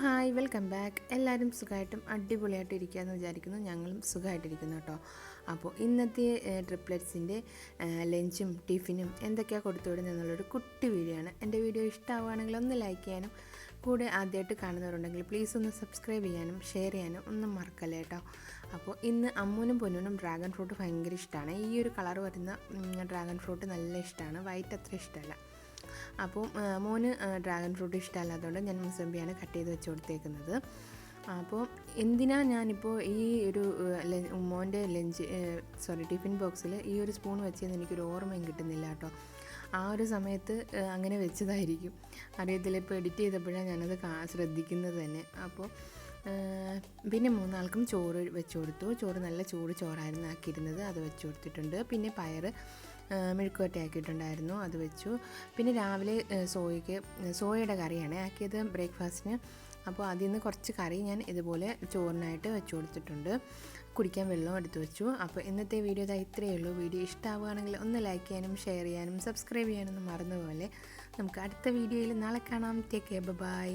Hi welcome back. എല്ലാവരും സുഖമായിട്ടും അടിപൊളിയായിട്ട് ഇരിക്കുകയെന്ന് വിചാരിക്കുന്നു. ഞങ്ങളും സുഖമായിട്ടിരിക്കുന്നു കേട്ടോ. അപ്പോൾ ഇന്നത്തെ ട്രിപ്ലെറ്റ്സിൻ്റെ ലഞ്ചും ടിഫിനും എന്തൊക്കെയാണ് കൊടുത്തുവിടുന്നത് എന്നുള്ളൊരു കുട്ടി വീഡിയോ ആണ്. എൻ്റെ വീഡിയോ ഇഷ്ടമാവുകയാണെങ്കിൽ ഒന്ന് ലൈക്ക് ചെയ്യാനും കൂടെ ആദ്യമായിട്ട് കാണുന്നവരുണ്ടെങ്കിൽ പ്ലീസ് ഒന്ന് സബ്സ്ക്രൈബ് ചെയ്യാനും ഷെയർ ചെയ്യാനും ഒന്നും മറക്കല്ലേ കേട്ടോ. അപ്പോൾ ഇന്ന് അമ്മൂനും പൊന്നൂനും ഡ്രാഗൺ ഫ്രൂട്ട് ഭയങ്കര ഇഷ്ടമാണ്. ഈ ഒരു കളർ വരുന്ന ഡ്രാഗൺ ഫ്രൂട്ട് നല്ല ഇഷ്ടമാണ്. വൈറ്റ് അത്ര ഇഷ്ടമല്ല. അപ്പോൾ മോന് ഡ്രാഗൺ ഫ്രൂട്ട് ഇഷ്ടമല്ലാത്തതുകൊണ്ട് ഞാൻ മുസമ്പിയാണ് കട്ട് ചെയ്ത് വെച്ച് കൊടുത്തേക്കുന്നത്. അപ്പോൾ എന്തിനാണ് ഞാനിപ്പോൾ ഈ ഒരു മോൻ്റെ ടിഫിൻ ബോക്സിൽ ഈ ഒരു സ്പൂൺ വെച്ചതെന്ന് എനിക്കൊരു ഓർമ്മയും കിട്ടുന്നില്ല കേട്ടോ. ആ ഒരു സമയത്ത് അങ്ങനെ വെച്ചതായിരിക്കും, അറിയത്തില്ല. ഇപ്പോൾ എഡിറ്റ് ചെയ്തപ്പോഴാണ് ഞാനത് ശ്രദ്ധിക്കുന്നത് തന്നെ. അപ്പോൾ പിന്നെ മൂന്നാൾക്കും ചോറ് വെച്ച് കൊടുത്തു. ചോറ് നല്ല ചൂട് ചോറായിരുന്നു ആക്കിയിരുന്നത്, അത് വെച്ച് കൊടുത്തിട്ടുണ്ട്. പിന്നെ പയറ് മെഴുക്കുവരട്ടി ആക്കിയിട്ടുണ്ടായിരുന്നു, അത് വെച്ചു. പിന്നെ രാവിലെ സോയയുടെ കറിയാണ് ആക്കിയത് ബ്രേക്ക്ഫാസ്റ്റിന്. അപ്പോൾ അതിൽ നിന്ന് കുറച്ച് കറി ഞാൻ ഇതുപോലെ ചോറിനായിട്ട് വെച്ച് കൊടുത്തിട്ടുണ്ട്. കുടിക്കാൻ വെള്ളം എടുത്ത് വെച്ചു. അപ്പോൾ ഇന്നത്തെ വീഡിയോ ഇത്രയേ ഉള്ളൂ. വീഡിയോ ഇഷ്ടമാവുകയാണെങ്കിൽ ഒന്ന് ലൈക്ക് ചെയ്യാനും ഷെയർ ചെയ്യാനും സബ്സ്ക്രൈബ് ചെയ്യാനൊന്നും മറന്നുപോലെ. നമുക്ക് അടുത്ത വീഡിയോയിൽ നാളെ കാണാം. Take care, by.